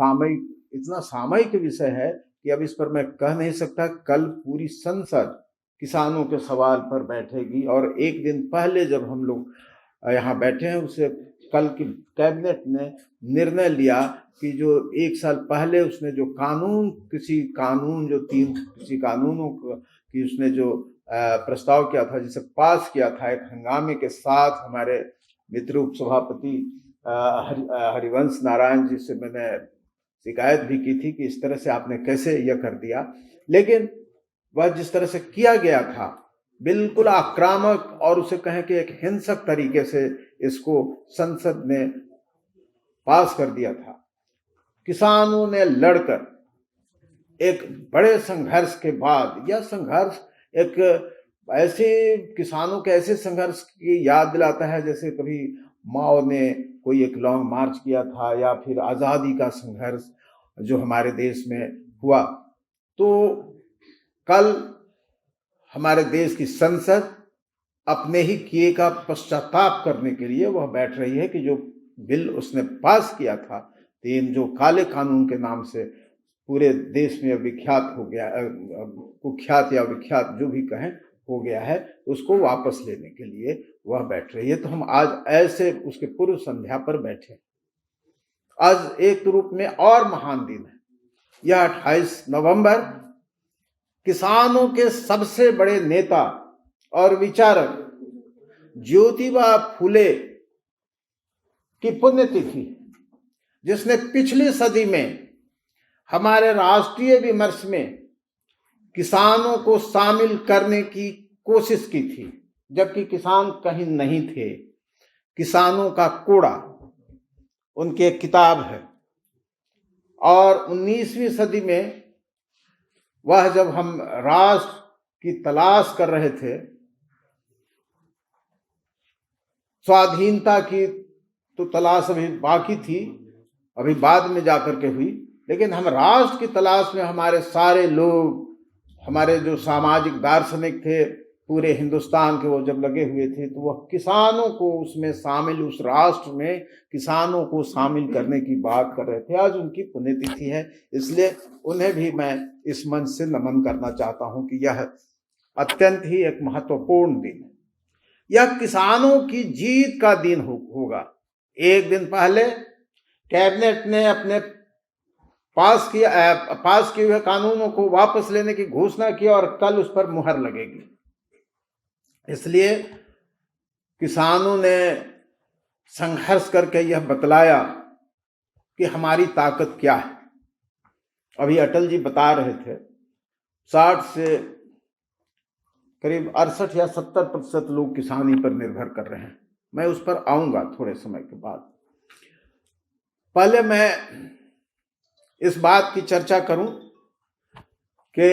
सामयिक, इतना सामयिक विषय है कि अब इस पर मैं कह नहीं सकता। कल पूरी संसद किसानों के सवाल पर बैठेगी, और एक दिन पहले जब हम लोग यहाँ बैठे हैं, उससे कल की कैबिनेट ने निर्णय लिया कि जो एक साल पहले उसने जो किसी कानूनों की उसने जो प्रस्ताव किया था, जिसे पास किया था, एक हंगामे के साथ हमारे मित्र उपसभापति हरिवंश नारायण जी से मैंने शिकायत भी की थी कि इस तरह से आपने कैसे यह कर दिया। लेकिन वह जिस तरह से किया गया था, बिल्कुल आक्रामक और उसे कहें कि एक हिंसक तरीके से इसको संसद ने पास कर दिया था। किसानों ने लड़कर एक बड़े संघर्ष के बाद, यह संघर्ष एक ऐसे किसानों के ऐसे संघर्ष की याद दिलाता है जैसे कभी माओ ने कोई एक लॉन्ग मार्च किया था, या फिर आज़ादी का संघर्ष जो हमारे देश में हुआ। तो कल हमारे देश की संसद अपने ही किए का पश्चाताप करने के लिए वह बैठ रही है कि जो बिल उसने पास किया था, 3 जो काले कानून के नाम से पूरे देश में विख्यात हो गया, कुख्यात या विख्यात जो भी कहें हो गया है, उसको वापस लेने के लिए वह बैठ रही है। तो हम आज ऐसे उसके पूर्व संध्या पर बैठे। आज एक रूप में और महान दिन है, यह 28 नवंबर किसानों के सबसे बड़े नेता और विचारक ज्योतिबा फुले की पुण्यतिथि, जिसने पिछली सदी में हमारे राष्ट्रीय विमर्श में किसानों को शामिल करने की कोशिश की थी, जबकि किसान कहीं नहीं थे। किसानों का कोड़ा उनकी एक किताब है, और 19वीं सदी में वह जब हम राष्ट्र की तलाश कर रहे थे, स्वाधीनता की तो तलाश अभी बाकी थी, अभी बाद में जाकर के हुई, लेकिन हम राष्ट्र की तलाश में हमारे सारे लोग, हमारे जो सामाजिक दार्शनिक थे पूरे हिंदुस्तान के, वो जब लगे हुए थे, तो वह किसानों को उसमें शामिल, उस राष्ट्र में किसानों को शामिल करने की बात कर रहे थे। आज उनकी पुण्यतिथि है, इसलिए उन्हें भी मैं इस मंच से नमन करना चाहता हूं कि यह अत्यंत ही एक महत्वपूर्ण दिन है। यह किसानों की जीत का दिन होगा। एक दिन पहले कैबिनेट ने अपने पास किए हुए कानूनों को वापस लेने की घोषणा की, और कल उस पर मुहर लगेगी। इसलिए किसानों ने संघर्ष करके यह बतलाया कि हमारी ताकत क्या है। अभी अटल जी बता रहे थे 60 से करीब 68 या 70% लोग किसानी पर निर्भर कर रहे हैं। मैं उस पर आऊंगा थोड़े समय के बाद। पहले मैं इस बात की चर्चा करूं कि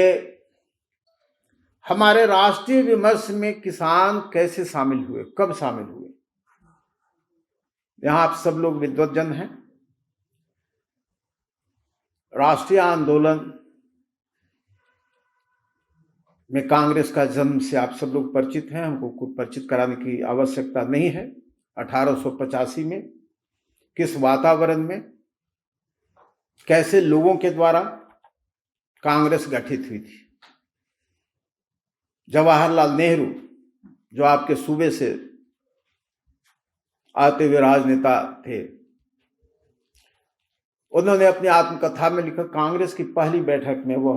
हमारे राष्ट्रीय विमर्श में किसान कैसे शामिल हुए, कब शामिल हुए। यहां आप सब लोग विद्वज्जन हैं। राष्ट्रीय आंदोलन में कांग्रेस का जन्म से आप सब लोग परिचित हैं, हमको कुछ परिचित कराने की आवश्यकता नहीं है। 1885 में किस वातावरण में, कैसे लोगों के द्वारा कांग्रेस गठित हुई थी। जवाहरलाल नेहरू, जो आपके सूबे से आते हुए राजनेता थे, उन्होंने अपनी आत्मकथा में लिखा, कांग्रेस की पहली बैठक में वह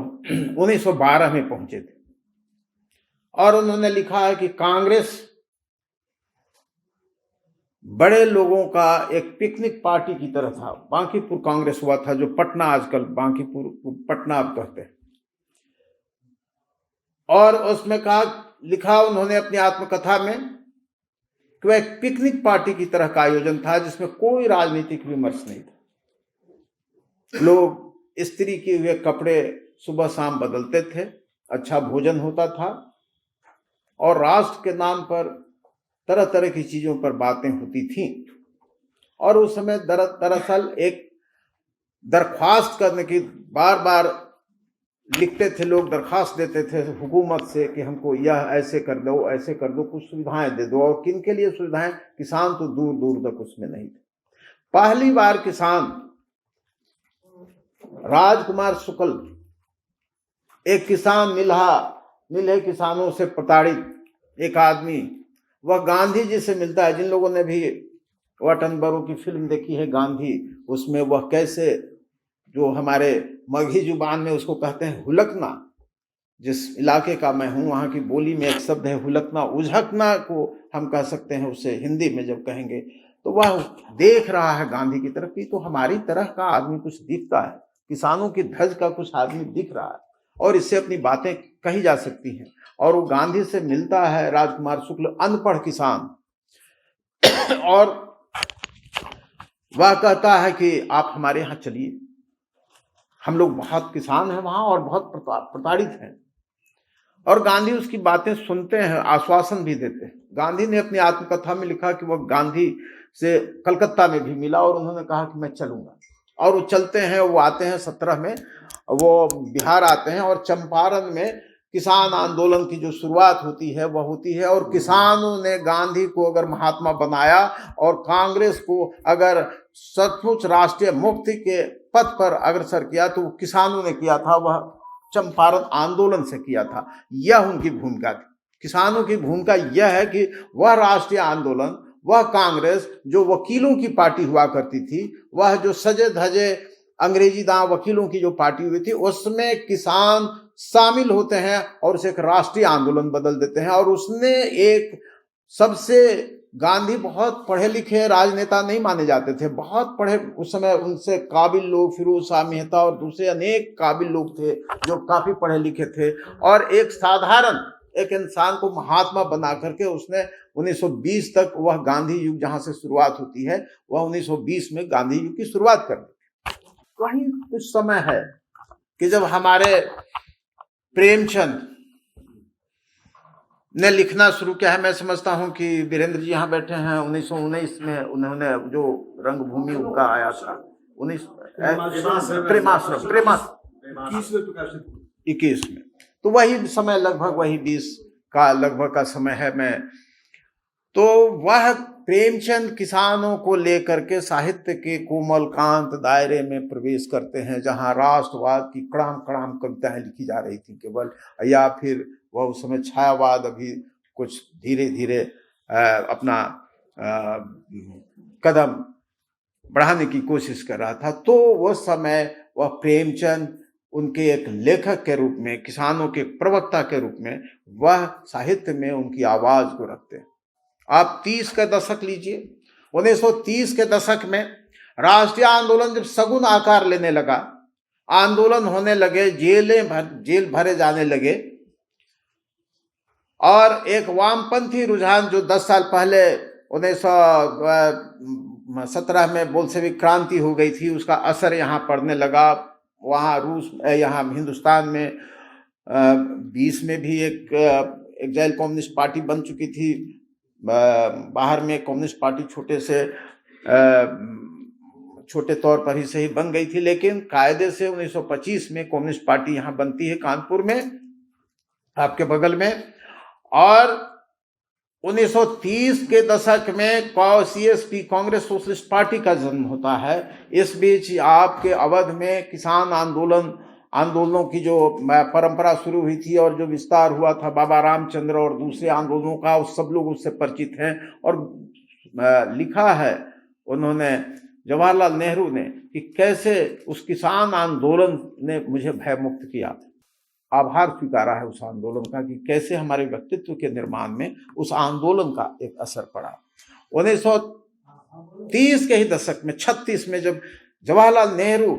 1912 में पहुंचे थे, और उन्होंने लिखा है कि कांग्रेस बड़े लोगों का एक पिकनिक पार्टी की तरह था। बांकीपुर कांग्रेस हुआ था, जो पटना आजकल बांकीपुर पटना आप कहते हैं। और उसमें लिखा उन्होंने अपनी आत्मकथा में कि वह एक पिकनिक पार्टी की तरह का आयोजन था, जिसमें कोई राजनीतिक विमर्श नहीं था। लोग स्त्री किए हुए कपड़े सुबह शाम बदलते थे, अच्छा भोजन होता था, और राष्ट्र के नाम पर तरह तरह की चीजों पर बातें होती थीं। और उस समय दरअसल एक दरख्वास्त करने की, बार बार लिखते थे लोग, दरखास्त देते थे हुकूमत से कि हमको यह ऐसे कर दो, ऐसे कर दो, कुछ सुविधाएं दे दो। और किन के लिए सुविधाएं? किसान तो दूर दूर तक उसमें नहीं थे। पहली बार किसान राजकुमार शुक्ल एक किसान मिले किसानों से प्रताड़ित एक आदमी, वह गांधी जी से मिलता है। जिन लोगों ने भी वाटनबरो की फिल्म देखी है गांधी, उसमें वह कैसे, जो हमारे मगही जुबान में उसको कहते हैं हुलकना, जिस इलाके का मैं हूं वहां की बोली में एक शब्द है हुलकना, उझकना को हम कह सकते हैं उसे हिंदी में जब कहेंगे। तो वह देख रहा है गांधी की तरफ की, तो हमारी तरह का आदमी कुछ दिखता है, किसानों की धज का कुछ आदमी दिख रहा है और इससे अपनी बातें कही जा सकती हैं। और वो गांधी से मिलता है, राजकुमार शुक्ल अनपढ़ किसान, और वह कहता है कि आप हमारे यहाँ चलिए, हम लोग बहुत किसान हैं वहां और बहुत प्रताड़ित हैं। और गांधी उसकी बातें सुनते हैं, आश्वासन भी देते हैं। गांधी ने अपनी आत्मकथा में लिखा कि वह गांधी से कलकत्ता में भी मिला और उन्होंने कहा कि मैं चलूंगा। और वो चलते हैं, वो आते हैं 17 में, वो बिहार आते हैं और चंपारण में किसान आंदोलन की जो शुरुआत होती है वह होती है। और किसानों ने गांधी को अगर महात्मा बनाया और कांग्रेस को अगर सचमुच राष्ट्रीय मुक्ति के पथ पर अग्रसर किया तो किसानों ने किया था, वह चंपारण आंदोलन से किया था। यह उनकी भूमिका थी। किसानों की भूमिका यह है कि वह राष्ट्रीय आंदोलन, वह कांग्रेस जो वकीलों की पार्टी हुआ करती थी, वह जो सजे धजे अंग्रेजी दांव वकीलों की जो पार्टी हुई थी, उसमें किसान शामिल होते हैं और उसे एक राष्ट्रीय आंदोलन बदल देते हैं। और उसने एक सबसे, गांधी बहुत पढ़े लिखे राजनेता नहीं माने जाते थे, बहुत पढ़े, उस समय उनसे काबिल लोग, फिरोज शाह मेहता और दूसरे अनेक काबिल लोग थे जो काफी पढ़े लिखे थे। और एक साधारण एक इंसान को महात्मा बना करके उसने 1920 तक, वह गांधी युग जहां से शुरुआत होती है, वह 1920 में गांधी युग की शुरुआत कर दी। वही कुछ समय है कि जब हमारे प्रेमचंद ने लिखना शुरू किया है। मैं समझता हूं कि वीरेंद्र जी यहाँ बैठे हैं, 1919 में उन्होंने जो रंगभूमि उनका आया था, 21 में, तो वही समय लगभग वही 20 का लगभग का समय है। मैं तो वह प्रेमचंद किसानों को लेकर के साहित्य के कोमल कांत दायरे में प्रवेश करते हैं, जहां राष्ट्रवाद की कड़ाम कड़ाम कविताएं लिखी जा रही थी केवल, या फिर वह उस समय छायावाद अभी कुछ धीरे धीरे अपना कदम बढ़ाने की कोशिश कर रहा था। तो वह समय वह प्रेमचंद उनके एक लेखक के रूप में, किसानों के प्रवक्ता के रूप में, वह साहित्य में उनकी आवाज को रखते हैं। आप 30 का दशक लीजिए, 1930 के दशक में राष्ट्रीय आंदोलन जब सगुन आकार लेने लगा, आंदोलन होने लगे, जेल भरे जाने लगे, और एक वामपंथी रुझान जो 10 साल पहले 1917 में बोल्शेविक क्रांति हो गई थी, उसका असर यहाँ पड़ने लगा। वहाँ रूस, यहाँ हिंदुस्तान में 20 में भी एक एक्साइल कम्युनिस्ट पार्टी बन चुकी थी। बाहर में कम्युनिस्ट पार्टी छोटे तौर पर ही सही बन गई थी, लेकिन कायदे से 1925 में कम्युनिस्ट पार्टी यहाँ बनती है कानपुर में, आपके बगल में। और 1930 के दशक में CSP, कांग्रेस सोशलिस्ट पार्टी का जन्म होता है। इस बीच आपके अवध में किसान आंदोलनों की जो परंपरा शुरू हुई थी और जो विस्तार हुआ था बाबा रामचंद्र और दूसरे आंदोलनों का, उस सब लोग उससे परिचित हैं। और लिखा है उन्होंने, जवाहरलाल नेहरू ने, कि कैसे उस किसान आंदोलन ने मुझे भयमुक्त किया, आभार स्वीकारा है उस आंदोलन का, कि कैसे हमारे व्यक्तित्व के निर्माण में उस आंदोलन का एक असर पड़ा। 1930 के ही दशक में, 36 में, जब जवाहरलाल नेहरू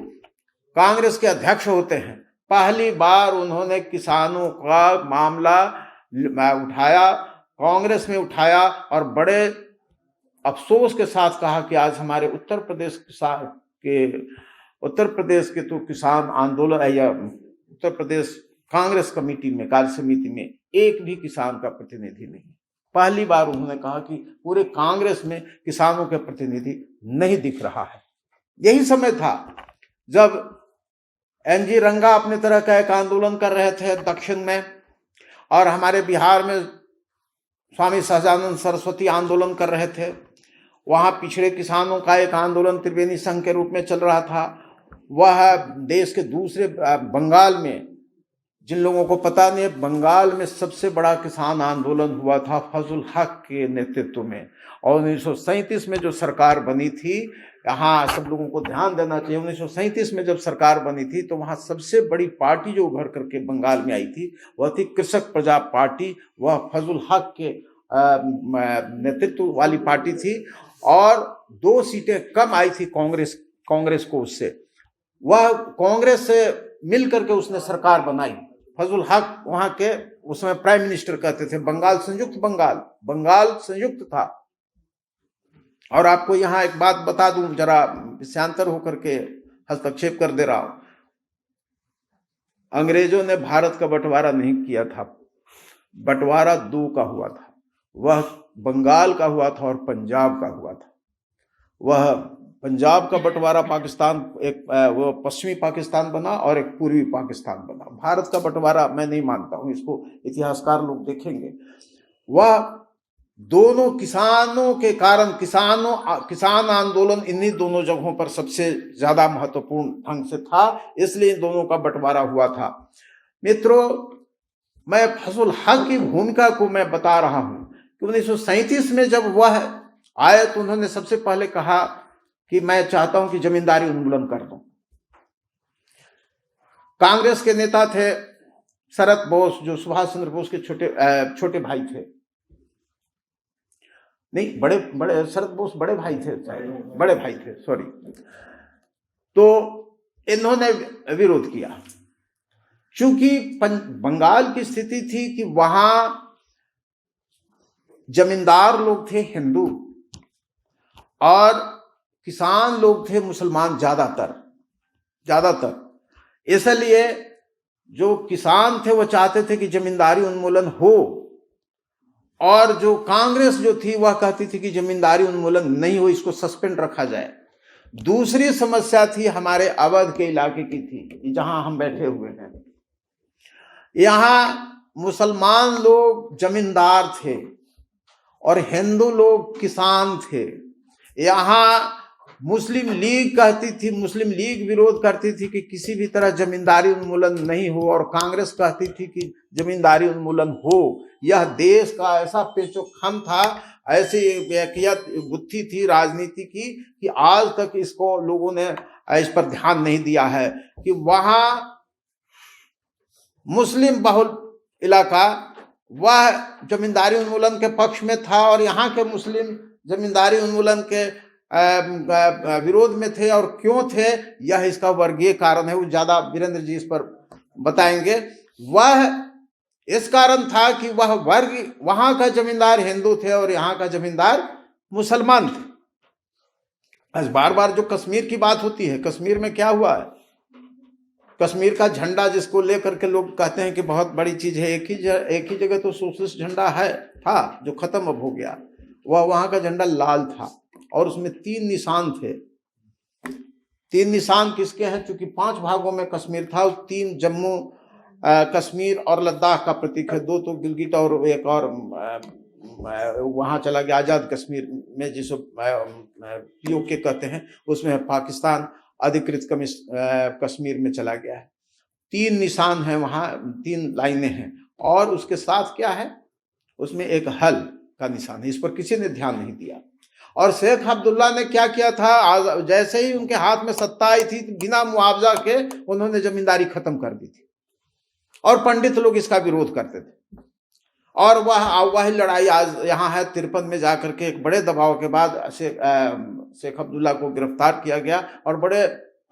कांग्रेस के अध्यक्ष होते हैं, पहली बार उन्होंने किसानों का मामला उठाया, कांग्रेस में उठाया, और बड़े अफसोस के साथ कहा कि आज हमारे उत्तर प्रदेश के तो किसान आंदोलन या उत्तर प्रदेश कांग्रेस कमेटी में, कार्य समिति में एक भी किसान का प्रतिनिधि नहीं। पहली बार उन्होंने कहा कि पूरे कांग्रेस में किसानों के प्रतिनिधि नहीं दिख रहा है। यही समय था जब NG रंगा अपने तरह का एक आंदोलन कर रहे थे दक्षिण में, और हमारे बिहार में स्वामी सहजानंद सरस्वती आंदोलन कर रहे थे। वहां पिछड़े किसानों का एक आंदोलन त्रिवेणी संघ के रूप में चल रहा था। वह देश के दूसरे बंगाल में, जिन लोगों को पता नहीं है, बंगाल में सबसे बड़ा किसान आंदोलन हुआ था फजल हक के नेतृत्व में। और 1937 में जो सरकार बनी थी, यहाँ सब लोगों को ध्यान देना चाहिए, 1937 में जब सरकार बनी थी तो वहाँ सबसे बड़ी पार्टी जो उभर करके बंगाल में आई थी वह थी कृषक प्रजा पार्टी। वह फजल हक के नेतृत्व वाली पार्टी थी और 2 सीटें कम आई थी कांग्रेस को उससे। वह कांग्रेस से मिल करके उसने सरकार बनाई। फजल हक वहां के उसमें प्राइम मिनिस्टर कहते थे। बंगाल संयुक्त था। और आपको यहां एक बात बता दूं, जरा विषयांतर होकर के हस्तक्षेप कर दे रहा हूं, अंग्रेजों ने भारत का बंटवारा नहीं किया था। बंटवारा 2 का हुआ था। वह बंगाल का हुआ था और पंजाब का हुआ था। वह पंजाब का बंटवारा पाकिस्तान, एक वो पश्चिमी पाकिस्तान बना और एक पूर्वी पाकिस्तान बना। भारत का बंटवारा मैं नहीं मानता हूं, इसको इतिहासकार लोग देखेंगे। वह दोनों किसानों के कारण, किसान आंदोलन इन्हीं दोनों जगहों पर सबसे ज्यादा महत्वपूर्ण ढंग से था, इसलिए इन दोनों का बंटवारा हुआ था। मित्रों, मैं फजल हक की भूमिका को मैं बता रहा हूं कि 1937 में जब वह आए तो उन्होंने सबसे पहले कहा कि मैं चाहता हूं कि जमींदारी उन्मूलन कर दूं। कांग्रेस के नेता थे शरद बोस, जो सुभाष चंद्र बोस के छोटे भाई थे। नहीं, बड़े शरद बोस बड़े भाई थे, सॉरी। तो इन्होंने विरोध किया, क्योंकि बंगाल की स्थिति थी कि वहां जमींदार लोग थे हिंदू और किसान लोग थे मुसलमान ज्यादातर। इसलिए जो किसान थे वो चाहते थे कि जमींदारी उन्मूलन हो, और जो कांग्रेस जो थी वह कहती थी कि जमींदारी उन्मूलन नहीं हो, इसको सस्पेंड रखा जाए। दूसरी समस्या थी हमारे अवध के इलाके की थी, जहां हम बैठे हुए हैं। यहां मुसलमान लोग जमींदार थे और हिंदू लोग किसान थे। यहां मुस्लिम लीग विरोध करती थी कि किसी भी तरह जमींदारी उन्मूलन नहीं हो, और कांग्रेस कहती थी कि जमींदारी उन्मूलन हो। यह देश का ऐसा पेचोखम था, ऐसी गुत्थी थी राजनीति की, कि आज तक इसको लोगों ने इस पर ध्यान नहीं दिया है कि वहां मुस्लिम बहुल इलाका वह जमींदारी उन्मूलन के पक्ष में था और यहाँ के मुस्लिम जमींदारी उन्मूलन के विरोध में थे। और क्यों थे, यह इसका वर्गीय कारण है, वो ज्यादा वीरेंद्र जी इस पर बताएंगे। वह इस कारण था कि वह वर्ग, वहां का जमींदार हिंदू थे और यहाँ का जमींदार मुसलमान थे। आज बार बार जो कश्मीर की बात होती है, कश्मीर में क्या हुआ है, कश्मीर का झंडा जिसको लेकर के लोग कहते हैं कि बहुत बड़ी चीज है, एक ही जगह तो सोशलिस्ट झंडा था जो खत्म अब हो गया। वहां का झंडा लाल था और उसमें 3 निशान थे। 3 निशान किसके हैं? चूंकि 5 भागों में कश्मीर था, 3 जम्मू कश्मीर और लद्दाख का प्रतीक है, 2 तो गिलगिट और एक और वहां चला गया आजाद कश्मीर में, जिसको पीओके कहते हैं, उसमें पाकिस्तान अधिकृत कश्मीर में चला गया है। 3 निशान हैं वहां, 3 लाइनें हैं, और उसके साथ क्या है, उसमें एक हल का निशान है। इस पर किसी ने ध्यान नहीं दिया। और शेख अब्दुल्ला ने क्या किया था, जैसे ही उनके हाथ में सत्ता आई थी, बिना मुआवजा के उन्होंने जमींदारी खत्म कर दी थी, और पंडित लोग इसका विरोध करते थे। और वह लड़ाई आज यहाँ है 53 में जाकर के एक बड़े दबाव के बाद शेख अब्दुल्ला को गिरफ्तार किया गया, और बड़े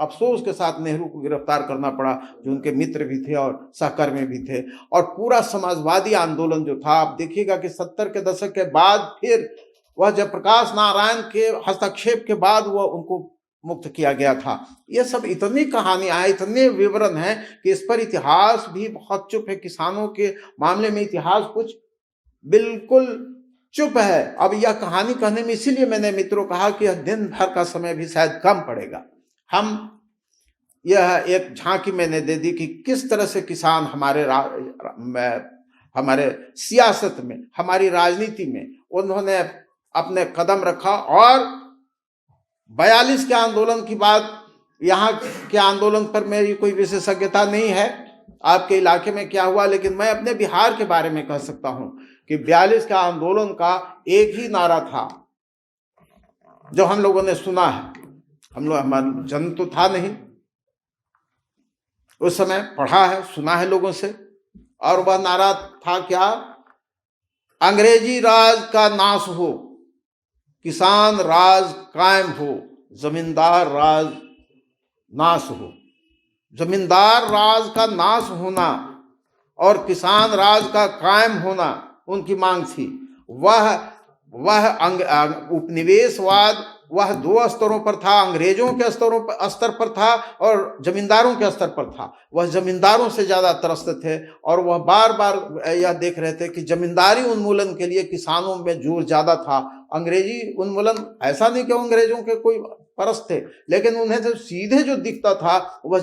अफसोस के साथ नेहरू को गिरफ्तार करना पड़ा, जो उनके मित्र भी थे और सहकर्मी भी थे। और पूरा समाजवादी आंदोलन जो था, आप देखिएगा कि 70 के दशक के बाद फिर वह जयप्रकाश नारायण के हस्तक्षेप के बाद वह उनको मुक्त किया गया था। ये सब इतनी कहानियां हैं, इतने विवरण हैं कि इस पर इतिहास भी बहुत चुप है। किसानों के मामले में इतिहास कुछ बिल्कुल चुप है। अब यह कहानी कहने में इसीलिए मैंने मित्रों कहा कि यह दिन भर का समय भी शायद कम पड़ेगा। यह एक झांकी मैंने दे दी कि किस तरह से किसान हमारे सियासत में, हमारी राजनीति में उन्होंने अपने कदम रखा। और 42 के आंदोलन की बात यहाँ के आंदोलन पर मेरी कोई विशेषज्ञता नहीं है, आपके इलाके में क्या हुआ, लेकिन मैं अपने बिहार के बारे में कह सकता हूं कि 42 के आंदोलन का एक ही नारा था जो हम लोगों ने सुना है। हमारा जन्म तो था नहीं उस समय, पढ़ा है, सुना है लोगों से, और वह नारा था क्या? अंग्रेजी राज का नाश हो, किसान राज कायम हो, जमींदार राज नाश हो। जमींदार राज का नाश होना और किसान राज का कायम होना उनकी मांग थी। वह उपनिवेशवाद वह दो स्तरों पर था, अंग्रेजों के स्तर पर था और जमींदारों के स्तर पर था। वह जमींदारों से ज्यादा त्रस्त थे और वह बार बार यह देख रहे थे कि जमींदारी उन्मूलन के लिए किसानों में जोर ज्यादा था। अंग्रेजी उन्मूलन, ऐसा नहीं कि अंग्रेजों के कोई परस्त थे, लेकिन उन्हें तो सीधे जो दिखता था वह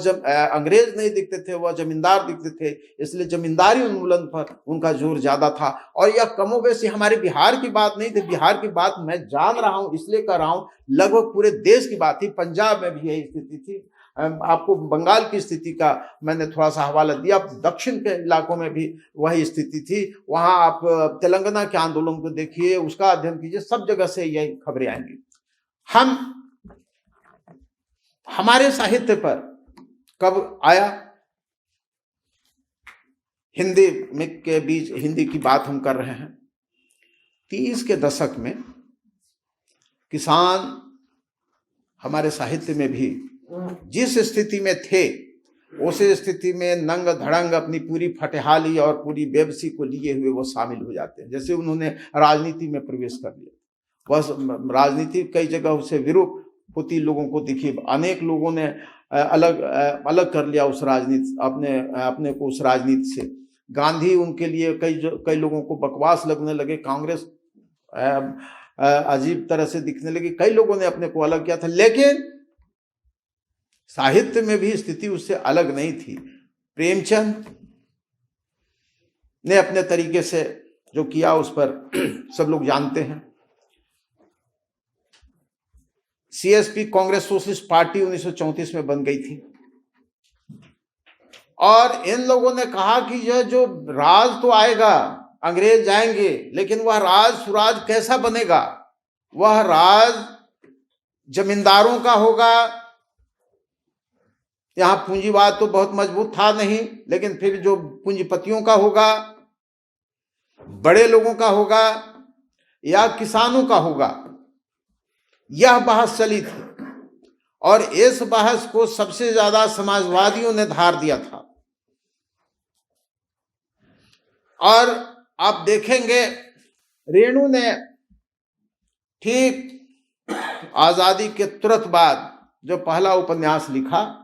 अंग्रेज नहीं दिखते थे, वह जमींदार दिखते थे, इसलिए जमींदारी उन्मूलन पर उनका जोर ज्यादा था। और यह कमोबेशी हमारे बिहार की बात नहीं थी, बिहार की बात मैं जान रहा हूं इसलिए कर रहा हूं, लगभग पूरे देश की बात थी। पंजाब में भी यही स्थिति थी, आपको बंगाल की स्थिति का मैंने थोड़ा सा हवाला दिया, दक्षिण के इलाकों में भी वही स्थिति थी। वहां आप तेलंगाना के आंदोलन को देखिए, उसका अध्ययन कीजिए, सब जगह से यही खबरें आएंगी। हमारे साहित्य पर कब आया? हिंदी में के बीच, हिंदी की बात हम कर रहे हैं, 30 के दशक में किसान हमारे साहित्य में भी जिस स्थिति में थे उस स्थिति में नंग धड़ंग अपनी पूरी फटेहाली और पूरी बेबसी को लिए हुए वो शामिल हो जाते हैं। जैसे उन्होंने राजनीति में प्रवेश कर लिया, बस राजनीति कई जगह उसे विरूप होती लोगों को दिखी। अनेक लोगों ने अलग कर लिया उस राजनीति, अपने को उस राजनीति से। गांधी उनके लिए कई लोगों को बकवास लगने लगे, कांग्रेस अजीब तरह से दिखने लगी, कई लोगों ने अपने को अलग किया था। लेकिन साहित्य में भी स्थिति उससे अलग नहीं थी। प्रेमचंद ने अपने तरीके से जो किया उस पर सब लोग जानते हैं। सीएसपी, कांग्रेस सोशलिस्ट पार्टी 1934 में बन गई थी और इन लोगों ने कहा कि यह जो राज तो आएगा, अंग्रेज जाएंगे, लेकिन वह राज सुराज कैसा बनेगा? वह राज जमींदारों का होगा। यहां पूंजीवाद तो बहुत मजबूत था नहीं, लेकिन फिर जो पूंजीपतियों का होगा, बड़े लोगों का होगा या किसानों का होगा, यह बहस चली थी। और इस बहस को सबसे ज्यादा समाजवादियों ने धार दिया था। और आप देखेंगे रेणु ने ठीक आजादी के तुरंत बाद जो पहला उपन्यास लिखा,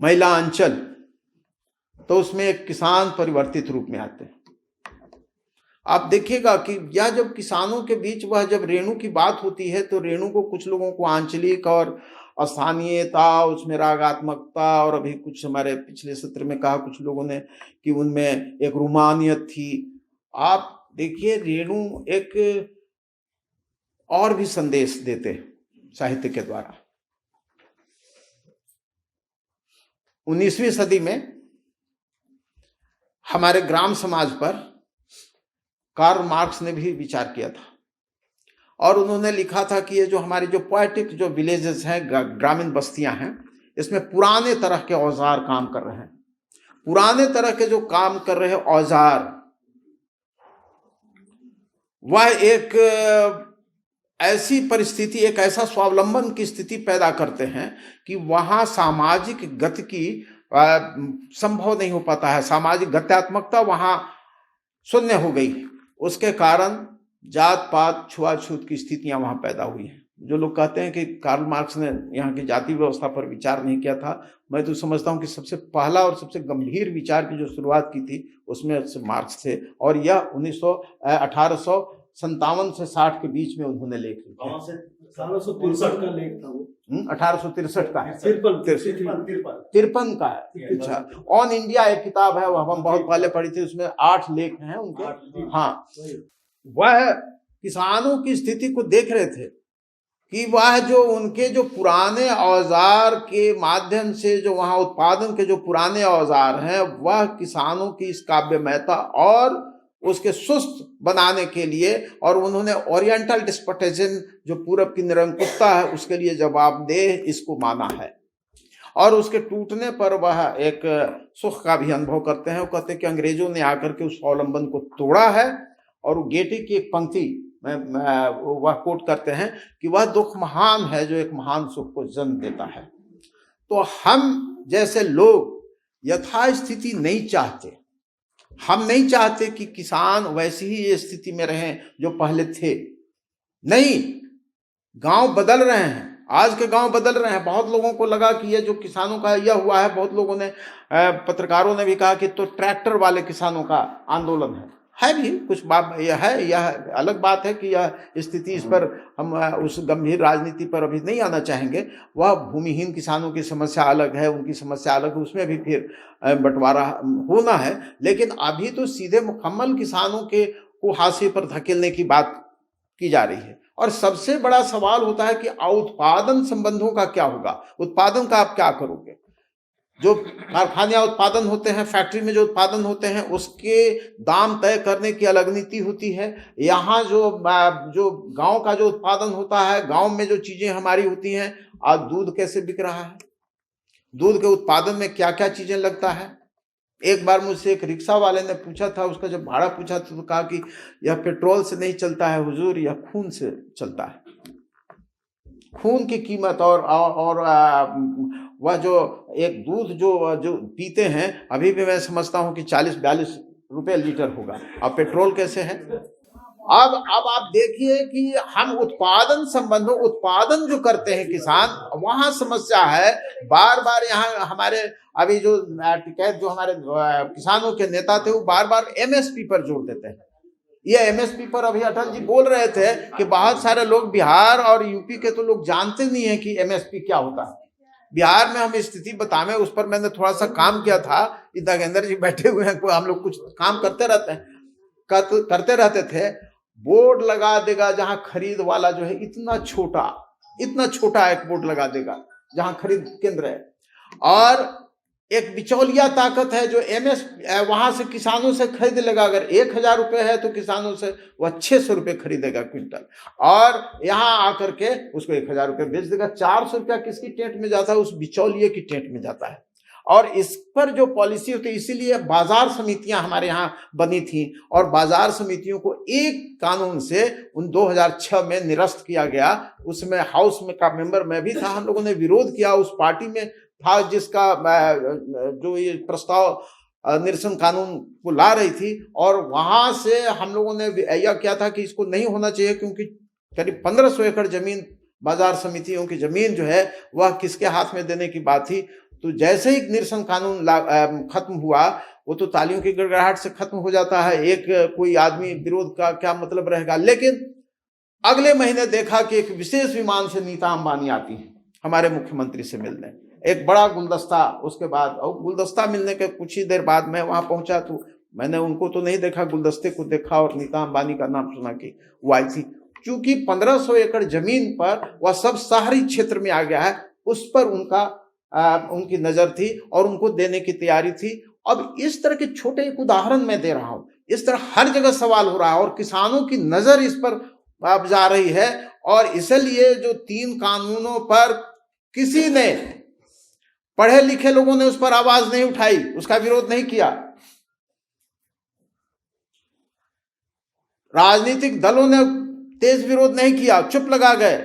महिला अंचल, तो उसमें एक किसान परिवर्तित रूप में आते हैं। आप देखिएगा कि यह जब किसानों के बीच वह जब रेणु की बात होती है तो रेणु को कुछ लोगों को आंचलिक और स्थानीयता, उसमें रागात्मकता, और अभी कुछ हमारे पिछले सत्र में कहा कुछ लोगों ने कि उनमें एक रूमानियत थी। आप देखिए रेणु एक और भी संदेश देते हैं साहित्य के द्वारा। 19वीं सदी में हमारे ग्राम समाज पर कार्ल मार्क्स ने भी विचार किया था और उन्होंने लिखा था कि ये जो हमारी जो पोएटिक जो विलेजेस हैं, ग्रामीण बस्तियां हैं, इसमें पुराने तरह के औजार काम कर रहे हैं। पुराने तरह के जो काम कर रहे औजार, वह एक ऐसी परिस्थिति, एक ऐसा स्वावलंबन की स्थिति पैदा करते हैं कि वहां सामाजिक गति की संभव नहीं हो पाता है। सामाजिक गत्यात्मकता वहां शून्य हो गई। उसके कारण जात पात छुआछूत की स्थितियां वहां पैदा हुई हैं। जो लोग कहते हैं कि कार्ल मार्क्स ने यहाँ की जाति व्यवस्था पर विचार नहीं किया था, मैं तो समझता हूँ कि सबसे पहला और सबसे गंभीर विचार की जो शुरुआत की थी उसमें मार्क्स थे। और यह 1857 से 60 के बीच में उन्होंने लेख लिखा। 1863 का लेख था वो। 1863 का है, 53 का है। अच्छा, ऑन इंडिया एक किताब है, वह हम बहुत पहले पढ़ी थी, उसमें 8 लेख हैं उनके। हाँ, वह किसानों की स्थिति को देख रहे थे कि वह जो उनके जो पुराने औजार के माध्यम से जो वहाँ उत्पादन के जो पुराने औजार हैं, वह किसानों की इस काव्यमयता और उसके सुस्त बनाने के लिए, और उन्होंने ओरिएंटल डिस्पोटिज्म जो पूरब की निरंकुशता है उसके लिए जवाबदेह इसको माना है। और उसके टूटने पर वह एक सुख का भी अनुभव करते हैं। वो कहते हैं कि अंग्रेजों ने आकर के उस अवलंबन को तोड़ा है। और गेटी की एक पंक्ति वह कोट करते हैं कि वह दुख महान है जो एक महान सुख को जन्म देता है। तो हम जैसे लोग यथास्थिति नहीं चाहते। हम नहीं चाहते कि किसान वैसी ही ये स्थिति में रहें जो पहले थे। नहीं, गांव बदल रहे हैं, आज के गांव बदल रहे हैं। बहुत लोगों को लगा कि ये जो किसानों का यह हुआ है, बहुत लोगों ने, पत्रकारों ने भी कहा कि तो ट्रैक्टर वाले किसानों का आंदोलन है भी कुछ बात यह है। यह अलग बात है कि यह स्थिति, इस पर हम उस गंभीर राजनीति पर अभी नहीं आना चाहेंगे। वह भूमिहीन किसानों की समस्या अलग है, उनकी समस्या अलग है, उसमें भी फिर बंटवारा होना है। लेकिन अभी तो सीधे मुकम्मल किसानों के को हाशिए पर धकेलने की बात की जा रही है। और सबसे बड़ा सवाल होता है कि उत्पादन संबंधों का क्या होगा, उत्पादन का आप क्या करोगे। जो कारखाने उत्पादन होते हैं, फैक्ट्री में जो उत्पादन होते हैं, उसके दाम तय करने की अलग नीति होती है। यहाँ जो गांव का जो उत्पादन होता है, गांव में जो चीजें हमारी होती हैं, आज दूध कैसे बिक रहा है, दूध के उत्पादन में क्या क्या चीजें लगता है। एक बार मुझसे एक रिक्शा वाले ने पूछा था, उसका जब भाड़ा पूछा तो कहा कि यह पेट्रोल से नहीं चलता है हुजूर, यह खून से चलता है। खून की कीमत और वह जो एक दूध जो पीते हैं, अभी भी मैं समझता हूं कि 40-42 रुपए लीटर होगा। अब पेट्रोल कैसे है। अब आप देखिए कि हम उत्पादन संबंधों, उत्पादन जो करते हैं किसान, वहां समस्या है। बार बार यहाँ हमारे अभी जो टिकैत जो हमारे किसानों के नेता थे, वो बार बार एमएसपी पर जोर देते हैं। ये एमएसपी पर अभी अटल जी बोल रहे थे कि बहुत सारे लोग बिहार और यूपी के तो लोग जानते नहीं है कि एमएसपी क्या होता है। बिहार में हम स्थिति बतावें, उस पर मैंने थोड़ा सा काम किया था। नागेंद्र जी बैठे हुए हैं, हम लोग कुछ काम करते रहते थे। बोर्ड लगा देगा जहां खरीद वाला जो है इतना छोटा एक बोर्ड लगा देगा जहां खरीद केंद्र है, और एक बिचौलिया ताकत है जो वहां से किसानों से खरीद लेगा। अगर 1000 रुपए है तो किसानों से वह 600 रुपए खरीदेगा क्विंटल, और यहाँ आकर के उसको 1000 रुपए बेच देगा। 400 रुपया किसकी टेंट में जाता है, उस बिचौलिए की टेंट में जाता है। और इस पर जो पॉलिसी होती है, इसीलिए बाजार समितियां हमारे यहाँ बनी थी, और बाजार समितियों को एक कानून से 2006 में निरस्त किया गया। उसमें हाउस में का मेंबर मैं भी था। हम लोगों ने विरोध किया, उस पार्टी में था जिसका जो ये प्रस्ताव निरसन कानून को ला रही थी। और वहां से हम लोगों ने यह किया था कि इसको नहीं होना चाहिए, क्योंकि करीब 1500 एकड़ जमीन, बाजार समितियों की जमीन जो है वह किसके हाथ में देने की बात थी। तो जैसे ही निरसन कानून खत्म हुआ, वो तो तालियों की गड़गड़ाहट से खत्म हो जाता है। एक कोई आदमी विरोध का क्या मतलब रहेगा। लेकिन अगले महीने देखा कि एक विशेष विमान से नीता अंबानी आती है हमारे मुख्यमंत्री से मिलने, एक बड़ा गुलदस्ता। उसके बाद, और गुलदस्ता मिलने के कुछ ही देर बाद मैं वहां पहुंचा, तो मैंने उनको तो नहीं देखा, गुलदस्ते को देखा और नीता अंबानी का नाम सुना कि वो आई थी। चूंकि 1500 एकड़ जमीन पर वह सब शहरी क्षेत्र में आ गया है, उस पर उनकी नजर थी और उनको देने की तैयारी थी। अब इस तरह के छोटे एक उदाहरण मैं दे रहा हूं, इस तरह हर जगह सवाल हो रहा है और किसानों की नजर इस पर अब जा रही है। और इसलिए जो 3 कानूनों पर किसी ने, पढ़े लिखे लोगों ने उस पर आवाज नहीं उठाई, उसका विरोध नहीं किया, राजनीतिक दलों ने तेज विरोध नहीं किया, चुप लगा गए।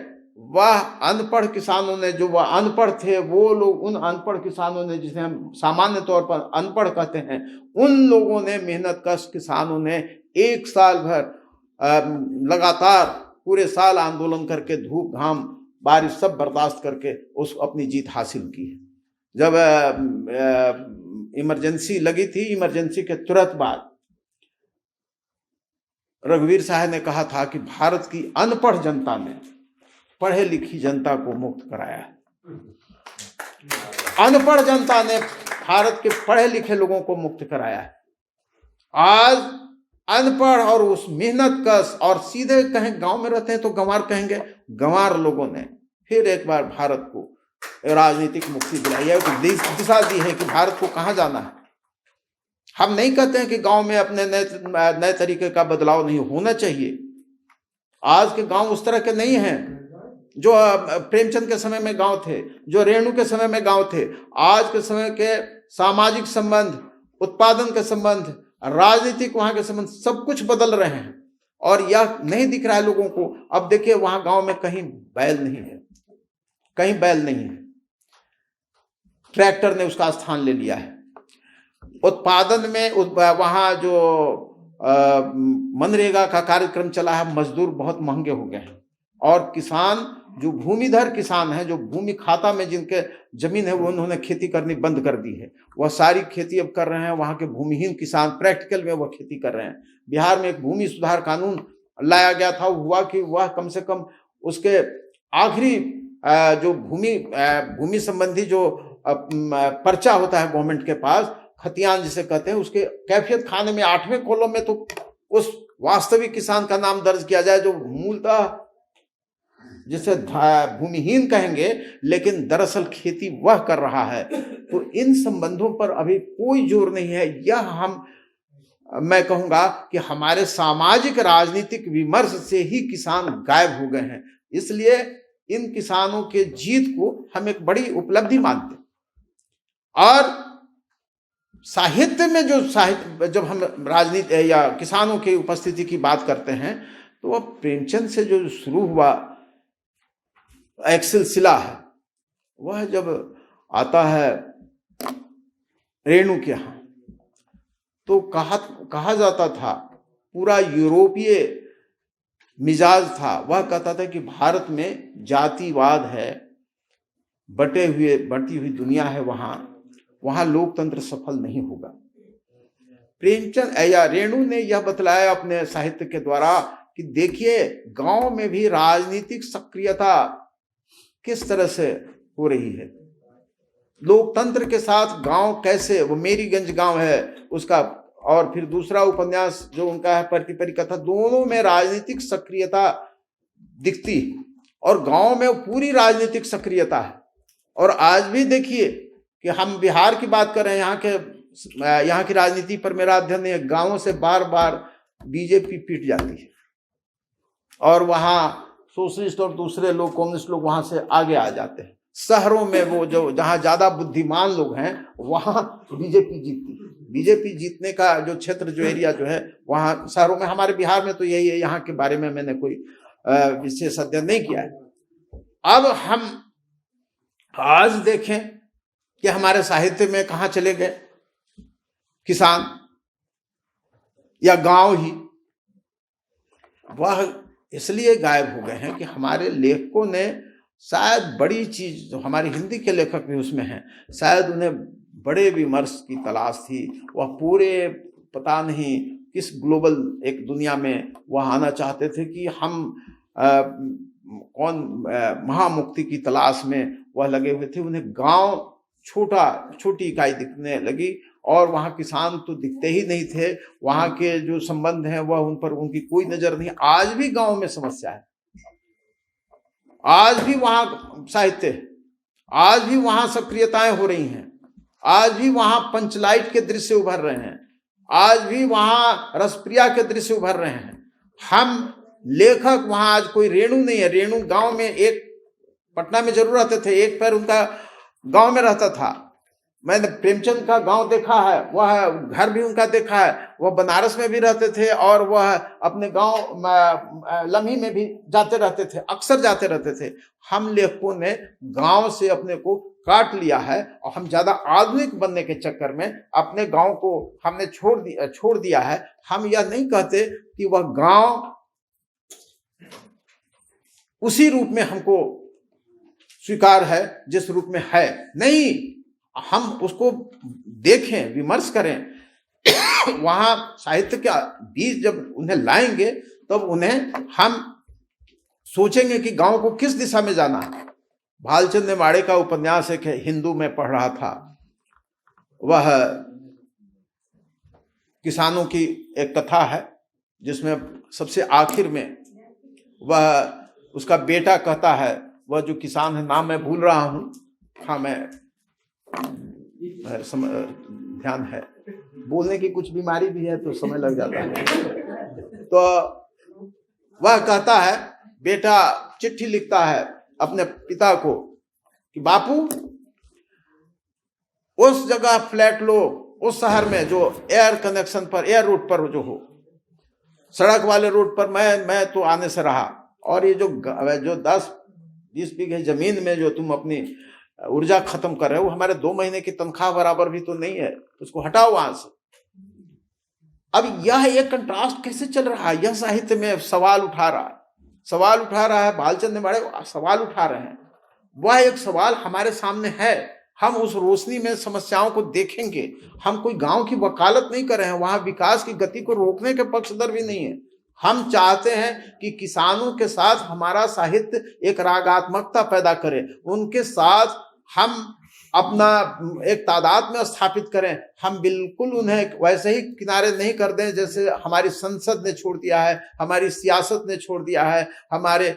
वह अनपढ़ किसानों ने, जो वह अनपढ़ थे, वो लोग, उन अनपढ़ किसानों ने, जिसे हम सामान्य तौर पर अनपढ़ कहते हैं, उन लोगों ने, मेहनतकश किसानों ने 1 साल भर लगातार पूरे साल आंदोलन करके, धूप घाम बारिश सब बर्दाश्त करके उस अपनी जीत हासिल की है। जब इमरजेंसी लगी थी, इमरजेंसी के तुरंत बाद रघुवीर साहब ने कहा था कि भारत की अनपढ़ जनता ने पढ़े लिखी जनता को मुक्त कराया है। अनपढ़ जनता ने भारत के पढ़े लिखे लोगों को मुक्त कराया है। आज अनपढ़ और उस मेहनत कश, और सीधे कहें गांव में रहते हैं तो गंवार कहेंगे, गंवार लोगों ने फिर एक बार भारत को राजनीतिक मुक्ति दिलाई है, दिशा दी है कि भारत को कहां जाना है। हम नहीं कहते हैं कि गांव में अपने नए तरीके का बदलाव नहीं होना चाहिए। आज के गांव उस तरह के नहीं हैं जो प्रेमचंद के समय में गांव थे, जो रेणु के समय में गांव थे। आज के समय के सामाजिक संबंध, उत्पादन के संबंध, राजनीतिक वहां के संबंध सब कुछ बदल रहे हैं, और यह नहीं दिख रहा है लोगों को। अब देखिए वहां गांव में कहीं बैल नहीं है, कहीं बैल नहीं है, ट्रैक्टर ने उसका स्थान ले लिया है। उत्पादन में वहां जो मनरेगा का कार्यक्रम चला है, मजदूर बहुत महंगे हो गए हैं, और किसान जो भूमिधर किसान है, जो भूमि खाता में जिनके जमीन है, वो उन्होंने खेती करनी बंद कर दी है। वह सारी खेती अब कर रहे हैं वहां के भूमिहीन किसान, प्रैक्टिकल में वह खेती कर रहे हैं। बिहार में एक भूमि सुधार कानून लाया गया था, हुआ कि वह कम से कम उसके आखिरी जो भूमि संबंधी जो पर्चा होता है गवर्नमेंट के पास, खतियान जिसे कहते हैं, उसके कैफियत खाने में 8वें कॉलम में तो उस वास्तविक किसान का नाम दर्ज किया जाए जो मूलतः जिसे भूमिहीन कहेंगे, लेकिन दरअसल खेती वह कर रहा है। तो इन संबंधों पर अभी कोई जोर नहीं है। यह मैं कहूंगा कि हमारे सामाजिक राजनीतिक विमर्श से ही किसान गायब हो गए हैं। इसलिए इन किसानों के जीत को हम एक बड़ी उपलब्धि मानते हैं। और साहित्य में जब हम राजनीति या किसानों की उपस्थिति की बात करते हैं, तो वह प्रेमचंद से जो शुरू हुआ एक सिलसिला है, वह जब आता है रेणु के यहाँ, तो कहा जाता था, पूरा यूरोपीय मिजाज था। वह कहता था कि भारत में जातिवाद है, बढ़ती हुई दुनिया है, वहां लोकतंत्र सफल नहीं होगा। प्रेमचंद या रेणु ने यह बतलाया अपने साहित्य के द्वारा कि देखिए गांव में भी राजनीतिक सक्रियता किस तरह से हो रही है, लोकतंत्र के साथ गांव कैसे, वो मेरीगंज गांव है उसका, और फिर दूसरा उपन्यास जो उनका है परती परिकथा, दोनों में राजनीतिक सक्रियता दिखती है, और गांव में पूरी राजनीतिक सक्रियता है। और आज भी देखिए कि हम बिहार की बात कर रहे हैं, यहाँ की राजनीति पर मेरा अध्ययन है, गांवों से बार बार बीजेपी पीट जाती है, और वहां सोशलिस्ट और दूसरे लोग, कम्युनिस्ट लोग वहां से आगे आ जाते हैं। शहरों में वो जो जहां ज्यादा बुद्धिमान लोग हैं, वहां बीजेपी जीतती है। बीजेपी जीतने का जो क्षेत्र, जो एरिया जो है वहां शहरों में, हमारे बिहार में तो यही है। यहाँ के बारे में मैंने कोई विशेष अध्ययन नहीं किया है। अब हम आज देखें कि हमारे साहित्य में कहाँ चले गए किसान या गांव ही, वह इसलिए गायब हो गए हैं कि हमारे लेखकों ने शायद बड़ी चीज, जो हमारे हिंदी के लेखक भी उसमें हैं, शायद उन्हें बड़े विमर्श की तलाश थी। वह पूरे पता नहीं किस ग्लोबल एक दुनिया में वह आना चाहते थे कि हम महामुक्ति की तलाश में वह लगे हुए थे। उन्हें गांव छोटी इकाई दिखने लगी, और वहाँ किसान तो दिखते ही नहीं थे। वहाँ के जो संबंध हैं वह उन पर उनकी कोई नजर नहीं। आज भी गांव में समस्या है, आज भी वहाँ साहित्य है, आज भी वहाँ सक्रियताएं हो रही हैं, आज भी वहाँ पंचलाइट के दृश्य उभर रहे हैं, आज भी वहाँ रसप्रिया के दृश्य उभर रहे हैं। हम लेखक वहाँ, आज कोई रेणु नहीं है। रेणु गांव में, एक पटना में जरूर रहते थे, एक पैर उनका गांव में रहता था। मैंने प्रेमचंद का गांव देखा है, वह घर भी उनका देखा है। वह बनारस में भी रहते थे, और वह अपने गांव लम्ही में भी जाते रहते थे, अक्सर जाते रहते थे। हम लेखकों ने गांव से अपने को काट लिया है, और हम ज्यादा आधुनिक बनने के चक्कर में अपने गांव को हमने छोड़ दिया है। हम यह नहीं कहते कि वह गांव उसी रूप में हमको स्वीकार है जिस रूप में है, नहीं। हम उसको देखें, विमर्श करें। वहां साहित्य का बीज जब उन्हें लाएंगे, तब उन्हें हम सोचेंगे कि गांव को किस दिशा में जाना है। भालचंद नेमाड़े का उपन्यास एक हिंदू में पढ़ रहा था, वह किसानों की एक कथा है, जिसमें सबसे आखिर में वह उसका बेटा कहता है, वह जो किसान है, नाम मैं भूल रहा हूँ, हाँ मैं ध्यान है, बोलने की कुछ बीमारी भी है तो समय लग जाता है। तो वह कहता है, बेटा चिट्ठी लिखता है अपने पिता को कि बापू उस जगह फ्लैट लो, उस शहर में जो एयर कनेक्शन पर, एयर रूट पर जो हो, सड़क वाले रूट पर मैं तो आने से रहा, और ये जो 10-20 बीघे जमीन में जो तुम अपनी ऊर्जा खत्म कर रहे हो, हमारे 2 महीने की तनख्वाह बराबर भी तो नहीं है, उसको हटाओ वहां से। अब यह एक कंट्रास्ट कैसे चल रहा है, यह साहित्य में सवाल उठा रहा है। भालचंद ने बड़े सवाल उठा रहे हैं, वह एक सवाल हमारे सामने है, हम उस रोशनी में समस्याओं को देखेंगे। हम कोई गांव की वकालत नहीं कर रहे हैं, वहां विकास की गति को रोकने के पक्षधर भी नहीं है। हम चाहते हैं कि किसानों के साथ हमारा साहित्य एक रागात्मकता पैदा करे, उनके साथ हम अपना एक तादाद में स्थापित करें। हम बिल्कुल उन्हें वैसे ही किनारे नहीं कर दें जैसे हमारी संसद ने छोड़ दिया है, हमारी सियासत ने छोड़ दिया है, हमारे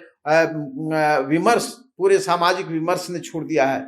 विमर्श, पूरे सामाजिक विमर्श ने छोड़ दिया है।